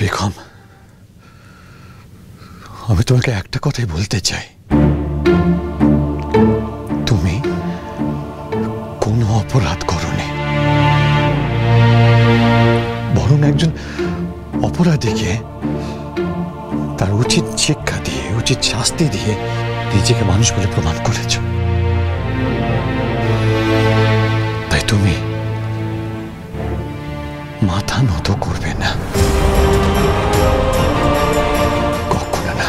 বেগম, আমি তোমাকে একটা কথাই বলতে চাই, তুমি কোনো অপরাধ করোনি, বরং একজন অপরাধীকে তার উচিত শিক্ষা দিয়ে, উচিত শাস্তি দিয়ে নিজেকে মানুষ বলে প্রমাণ করেছ। তাই তুমি মাথা নত করবে না, কখনো না।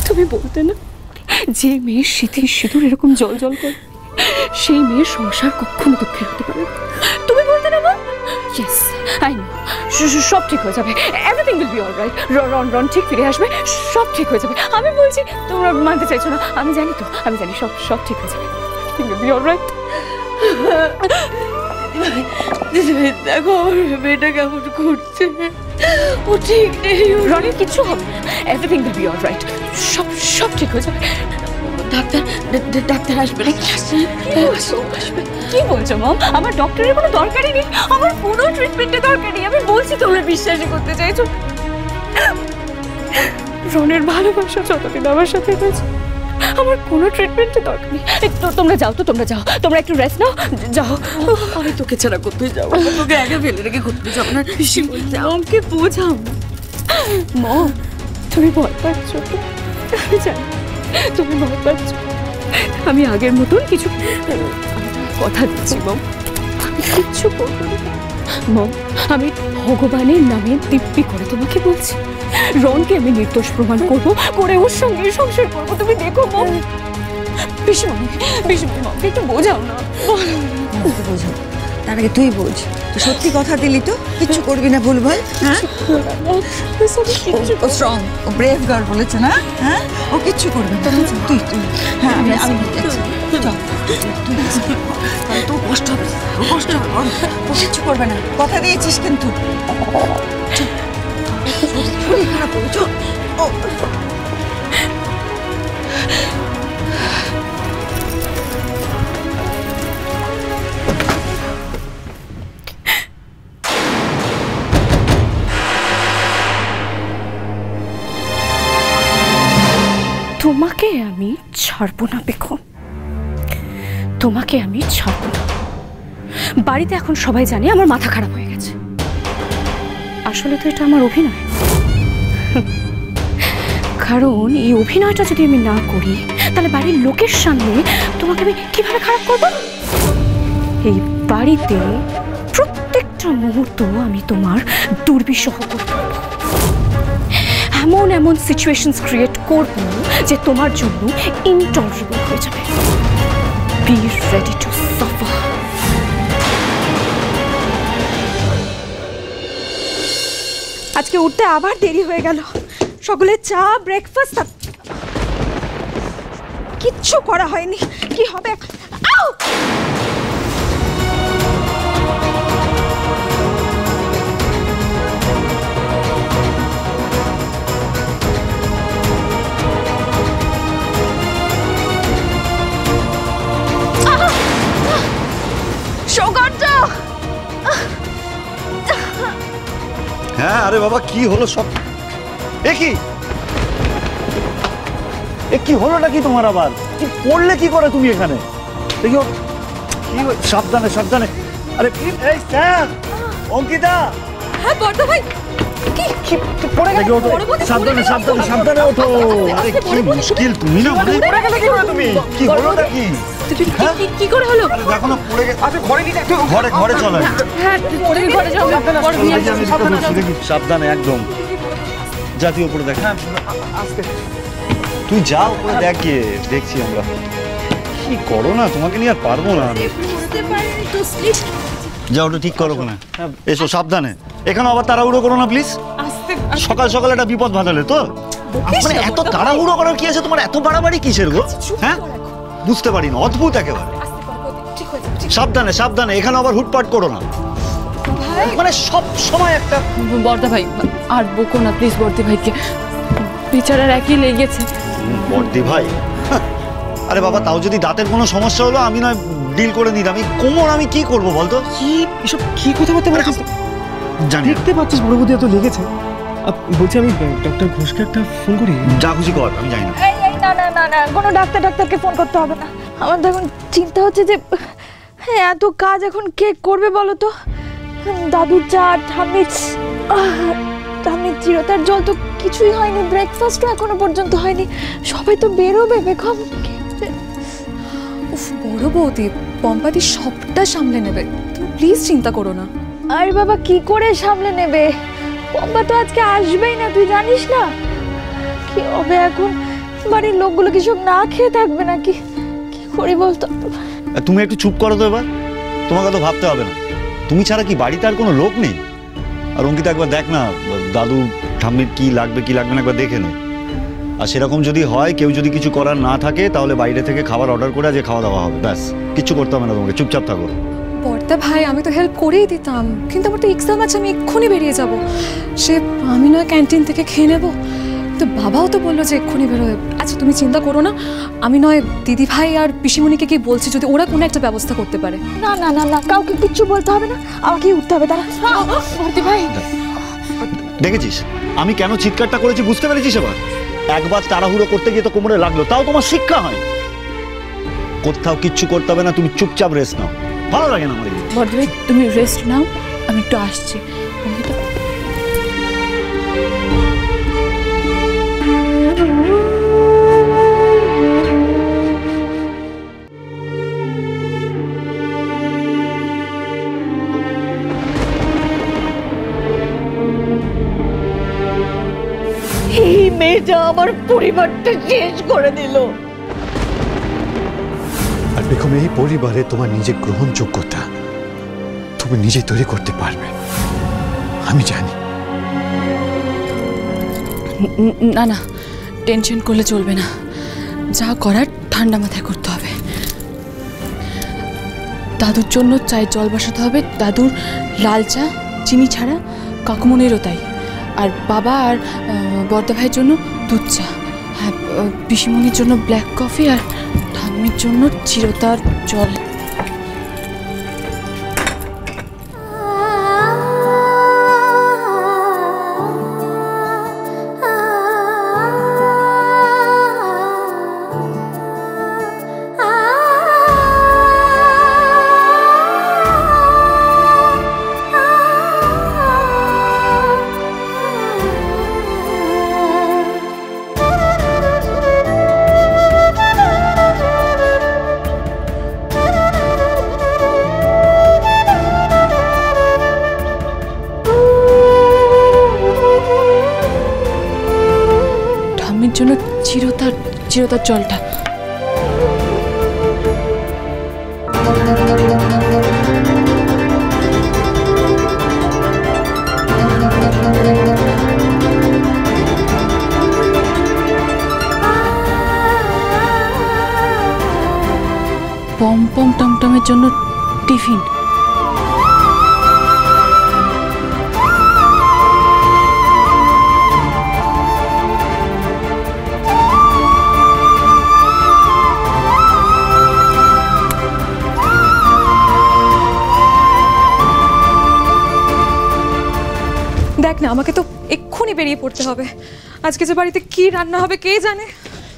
তুমি বলতে না, যে মেয়ের স্মৃতির সিঁদুর এরকম জল জল করে, সেই মেয়ের সংসার কখনো দুঃখের হতে পারে না। তুমি বলতে না? ইয়েস, আই নো, সব ঠিক হয়ে যাবে, এভরিথিং উইল বি অলরাইট। রন ঠিক ফিরে আসবে, সব ঠিক হয়ে যাবে। আমি বলছি, তোমরা মানতে চাইছো না, আমি জানি তো, আমি জানি সব ঠিক হয়ে যাবে, এভরিথিং উইল বি অলরাইট। দেখো মেয়েটা কেমন করছে, ও ঠিক নেই। রনের কিচ্ছু হবে না, এভরিথিং উইল বি অলরাইট, সব ঠিক হয়ে যাবে। ডাক্তার আসবে না? কি বলছো মম? আমার ডক্টরের কোনো দরকারই নেই, আমার কোনো ট্রিটমেন্টের দরকার নেই। আমি বলছি, তোমরা বিশ্বাসই করতে চাইছো। রনের ভালোবাসা যতদিন আমার সাথে রয়েছে, আমার কোনো ট্রিটমেন্টের দরকার নেই। তোমরা যাও তো, তোমরা যাও, তোমরা একটু রেস্ট নাও, যাও। আমি তোকে ছাড়া করতে যাবো, তোকে আগে ফেলে রেখে করতে যাবো না। মমকে বোঝাও। মম, তুমি ভয় পাচ্ছ তো? আমি জানি তুমি ভয় পাচ্ছ। আমি আগের মতন কিছু কথা দিচ্ছি মম, আমি কিচ্ছু করবো না মম। আমি ভগবানের নামে দিব্যি করে তোমাকে বলছি, রনকে আমি নির্দোষ প্রমাণ করবো, করে ওর সঙ্গে সংসার করবো। তুমি দেখো মম, ভীষণ মমকে একটু বোঝাও না। বোঝাও, তার আগে তুই বোঝ। তো সত্যি কথা দিলি তো, কিচ্ছু করবি না ভুলভাল? হ্যাঁ, ও স্ট্রং, ও ব্রেভ গার্ল বলেছে না? হ্যাঁ, ও কিচ্ছু করবে না। তুই হ্যাঁ, আমি যাচ্ছি। তো কষ্ট হবে, কষ্ট হবে, ও কিচ্ছু করবে না, কথা দিয়েছিস কিন্তু। শরীর খারাপ করছো। তোমাকে আমি ছাড়বো না বেগম, তোমাকে আমি ছাড়বো না। বাড়িতে এখন সবাই জানে আমার মাথা খারাপ হয়ে গেছে। আসলে তো এটা আমার অভিনয়, কারণ এই অভিনয়টা যদি আমি না করি, তাহলে বাড়ির লোকের সামনে তোমাকে আমি কিভাবে খারাপ করব? এই বাড়িতে প্রত্যেকটা মুহূর্ত আমি তোমার দুর্বিষহ করব, এমন এমন সিচুয়েশনস ক্রিয়েট করব যে তোমার জন্য ইনটলারেবল হয়ে যাবে। Be ready to suffer. আজকে উঠতে আবার দেরি হয়ে গেল। সকালে চা, ব্রেকফাস্ট কিচ্ছু করা হয়নি। কি হবে? আউ! হ্যাঁ, আরে বাবা কি হলো সব? কি হলোটা কি তোমার? আবার কি করলে? কি করে তুমি এখানে? দেখো কি, সাবধানে সাবধানে। আরে এই স্যার, অঙ্কিতা। হ্যাঁ বড়দা ভাই, কি পড়ে গেল? সাবধানে সাবধানে সাবধানে ওঠো। আরে কি মুশকিল, তুমি না মানে পড়ে গেলে কি করে তুমি? কি হলোটা কি? কি করে হলো? আরে দেখো না পড়ে গেছে। আচ্ছা ঘরে নিয়ে যাও, ঘরে চলো। হ্যাঁ ঘরে যাও, সাবধানে একদম। জাতীয় উপরে দেখ। হ্যাঁ আজকে তুই যা উপরে দেখ, গিয়ে দেখছি আমরা। কি করো না, তোমাকে নিয়ে আর পারবো না আমি। যাও ওটা ঠিক করো না। এসো সাবধানে। এখানে আবার তাড়াহুড়ো করো না প্লিজ। সকাল সকাল একটা বিপদ বাঁধালে তো। মানে এত তাড়াহুড়ো করার কি আছে তোমার? এত বাড়াবাড়ি কিসের গো? হ্যাঁ বুঝতে পারি না, অদ্ভুত একেবারে। ঠিক হয়ে যাবে, ঠিক। সাবধানে সাবধানে, এখানে আবার হুটপাট করো না। মানে সব সময় একটা বর্দা ভাই আর বকো না প্লিজ, বর্দি ভাইকে, বিচারার একই লেগেছে। বর্দি ভাই, আরে বাবা তাও যদি দাঁতের কোনো সমস্যা হলো আমি নয় ডিল করে নিতাম, এই কোমর আমি কি করবো বলতো? কি এসব কি কথাবার্তা বলছিস? জানি না। দেখতে পাচ্ছিস বড় বৌদি এত লেগেছে। বলছি আমি ডক্টর ঘোষকে একটা ফোন করি। যা খুশি কর, আমি জানি না। এই না না না না, কোনো ডাক্তারকে ফোন করতে হবে না। আমার তো এখন চিন্তা হচ্ছে যে এত কাজ এখন কে করবে বলো তো? দাদুর চা, ঠাম্মির চিরতার জল তো কিছুই হয়নি, ব্রেকফাস্টও এখনো পর্যন্ত হয়নি। সবাই তো বেরোবে বেগম। উফ বড় বৌদি, পম্পাদি সবটা সামলে নেবে, তুমি প্লিজ চিন্তা করো না। আরে বাবা কি করে সামলে নেবে? পম্পা তো আজকে আসবেই না, তুই জানিস না? কি হবে এখন? বাড়ির লোকগুলো কি সব না খেয়ে থাকবে নাকি? কি করি বলতো? তুমি একটু চুপ করো তো এবার, তোমাকে তো ভাবতে হবে না। তুমি ছাড়া কি বাড়িতে আর কোনো লোক নেই? আর অঙ্কিতা একবার দেখ না দাদু ঠাম্মির কি লাগবে না একবার দেখে নে। আর সেরকম যদি হয়, কেউ যদি কিছু করার না থাকে, তাহলে বাইরে থেকে খাবার অর্ডার করে আজ খাওয়া দাওয়া হবে, ব্যাস। কিচ্ছু করতে হবে না তোমাকে, চুপচাপ থাকো। বর্দা ভাই আমি তো হেল্প করেই দিতাম, কিন্তু আমার তো এক্সাম আছে, আমি এক্ষুনি বেরিয়ে যাব। সে আমি নয় ক্যান্টিন থেকে খেয়ে নেবো, তো বাবাও তো বললো যে এক্ষুনি বেরোয়। আচ্ছা তুমি চিন্তা করো না, আমি নয় দিদি ভাই আর পিসিমণিকে কি বলছি, যদি ওরা কোনো একটা ব্যবস্থা করতে পারে। না না না না, কাউকে কিচ্ছু বলতে হবে না, আমাকেই উঠতে হবে। দাঁড়া ভর্তি ভাই, দেখেছিস আমি কেন চিৎকারটা করেছি, বুঝতে পেরেছিস? এবার একবার তাড়াহুড়ো করতে গিয়ে তো কোমরে লাগলো, তাও তোমার শিক্ষা হয়। কোথাও কিচ্ছু করতে হবে না, তুমি চুপচাপ রেস্ট নাও। ভালো লাগে না আমার। বর্দি ভাই তুমি রেস্ট নাও, আমি একটু আসছি। এই মেয়েটা আমার পরিবারটা শেষ করে দিল। আর বেগম এই পরিবারে তোমার নিজের গ্রহণযোগ্যতা তুমি নিজে তৈরি করতে পারবে, আমি জানি। না না, টেনশন করলে চলবে না, যা করার ঠান্ডা মাথায় করতে হবে। দাদুর জন্য চায়ের জল বসাতে হবে, দাদুর লাল চা চিনি ছাড়া, কাকুমনিরও তাই। আর বাবা আর বর্দা ভাইয়ের জন্য দুধ চা, হ্যাঁ পিসিমণির জন্য ব্ল্যাক কফি, আর ঠাম্মির জন্য চিরতার জল। জন্য চিরতার জলটা। পম পম টমটমের জন্য টিফিন। দেখ না, আমাকে তো এক্ষুনি বেরিয়ে পড়তে হবে। আজকে যে বাড়িতে কি রান্না হবে কে জানে।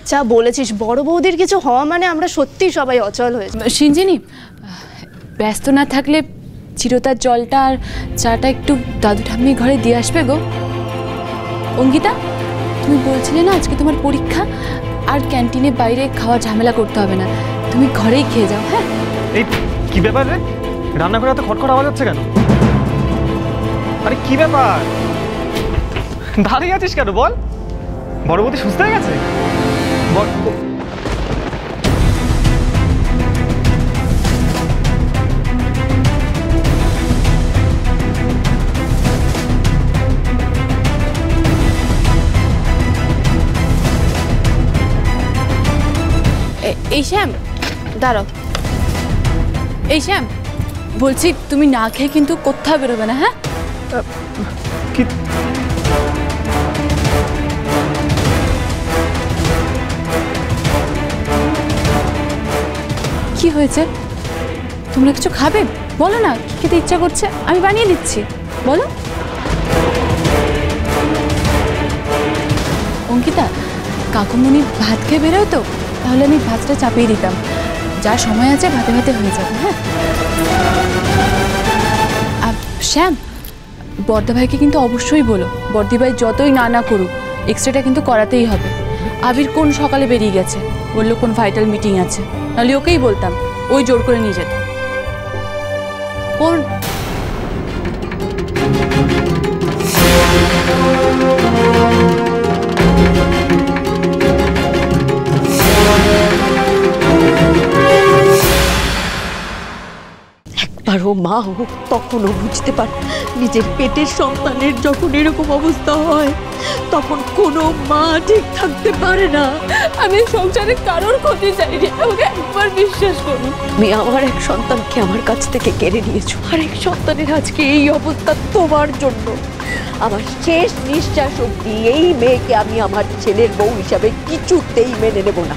যা বলেছিস, বড় বৌদির কিছু হওয়া মানে আমরা সত্যি সবাই অচল হয়েছি। সিঞ্জিনি, ব্যস্ত না থাকলে চিরতার জলটা আর চাটা একটু দাদু ঠাম্মির ঘরে দিয়ে আসবে গো। অঙ্কিতা, তুমি বলছিলে না আজকে তোমার পরীক্ষা, আর ক্যান্টিনে বাইরে খাওয়া ঝামেলা করতে হবে না, তুমি ঘরেই খেয়ে যাও। হ্যাঁ এই কি ব্যাপার রে, রান্নাঘরে এত খটখট আওয়াজ হচ্ছে কেন? আরে কি ব্যাপার, দাঁড়িয়ে আছিস কেন বল? বড় বৌদি সুস্থ হয়ে গেছে? এই শ্যাম দাঁড়াও, এই শ্যাম, বলছি তুমি না খেয়ে কিন্তু কোথাও বেরোবে না, হ্যাঁ? কি কি হয়েছে? তোমরা কিছু খাবে? বলো না, কি খেতে ইচ্ছা করছে, আমি বানিয়ে দিচ্ছি, বলো। অঙ্কিতা, কাকুমণি ভাত খেয়ে বেরোয় তো, তাহলে আমি ভাতটা চাপিয়ে দিতাম, যা সময় আছে ভাতে ভাতে হয়ে যাবে। হ্যাঁ, আর শ্যাম, বর্দা ভাইকে কিন্তু অবশ্যই বলো, বর্দি ভাই যতই না না করুক এক্সরেটা কিন্তু করাতেই হবে। আবির কোন সকালে বেরিয়ে গেছে, বললো কোন ভাইটাল মিটিং আছে, নাহলে ওকেই বলতাম, ওই জোর করে নিয়ে যেত। ওর একবারও মা হোক তখনও বুঝতে পার নিজের পেটের সন্তানের যখন এরকম অবস্থা হয় তখন কোনো মা ঠিক থাকতে পারে না। আমি সংসারে কারোর ক্ষতি চাইনি, আমাকে একবার বিশ্বাস করুন। তুমি আমার এক সন্তানকে আমার কাছ থেকে কেড়ে নিয়েছো, আর এক সন্তানের আজকে এই অবস্থা তোমার জন্য। আমার শেষ নিঃশ্বাস অবধি এই মেয়েকে আমি আমার ছেলের বউ হিসাবে কিছুতেই মেনে নেব না।